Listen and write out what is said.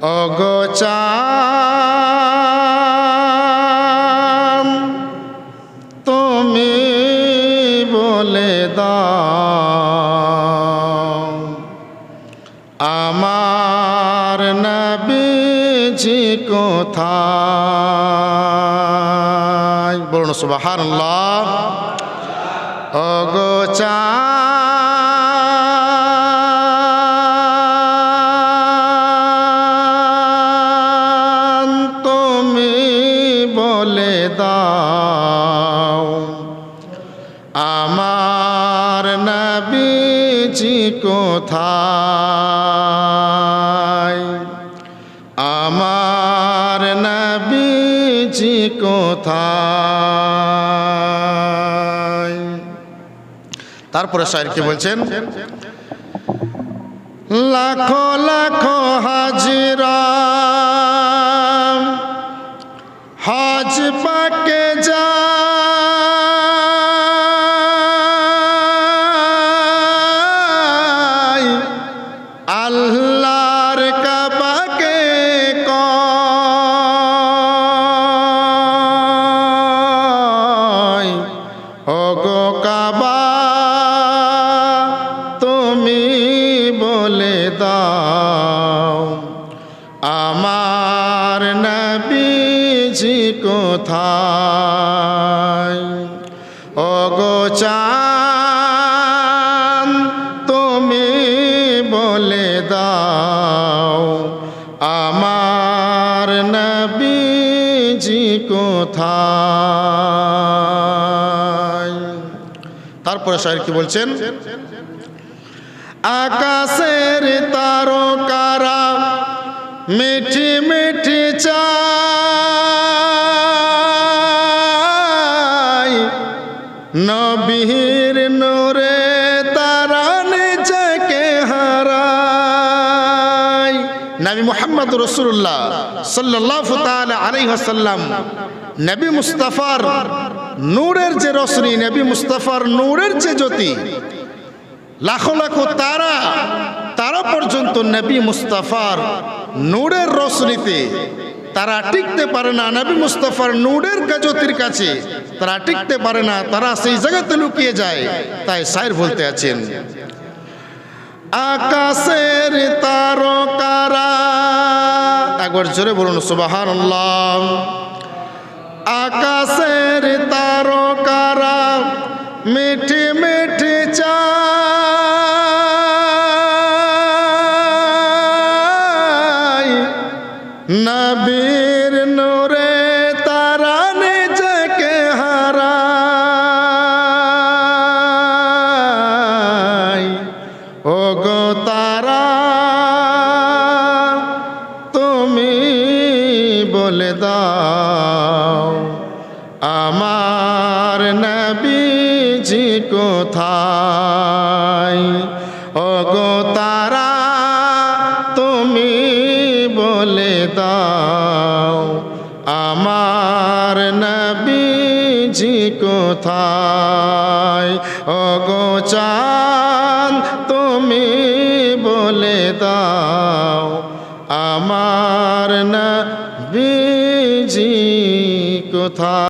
ওগো চাঁদ তুমি বলে দাও আমার নবীজি কোথায়? বলুন সুবহানাল্লাহ। ওগো চাঁদ তুমি বলে দাও আমার নবীজি কোথায়? আমার নবীজি কোথায়? তারপরে শায়ের কি বলছেন? লাখো লাখো হাজিরা হজ পাকে যায় আল্লাহর কাবাকে কয় ওগো কাবা তুমি বলে দাও আমার নবীজি কোথায়? ওগো চাঁদ তুমি বলে দাও আমার নবীজি কোথায়? তারপরে শায়ের কি বলছেন? আকাশের তারকারা মিঠি মিঠি চায় নবীর নূরে তারা নিজেকে হারায়। নবী মুহাম্মদ রাসূলুল্লাহ সাল্লাল্লাহু তাআলা আলাইহি ওয়াসাল্লাম নবী মুস্তাফার নূরের যে রোশনি, নবী মুস্তাফার নূরের যে জ্যোতি, লাখো লাখো তারা পর্যন্ত নবী মুস্তাফার নূরের রোশনিতে তারা টিকতে পারে না। নবী মুস্তাফার নূরের জ্যোতির কাছে তারা টিকতে পারে না, তারা সেই জায়গাতে লুকিয়ে যায়। তাই শায়ের বলতে আছেন আকাশের তারকারা, একবার জোরে বলুন সুবহানাল্লাহ। আকাশের তারকারা মিঠি মিঠি চায় নবীর নূরে তারা নিজেকে হারায়। ওগো তারা তুমি বলে দাও আমার নবীজি কোথায়? ওগো তারা তুমি বলে দাও আমার নবীজি কোথায়? ওগো চাঁদ তুমি বলে দাও আমার নবীজি কোথায়?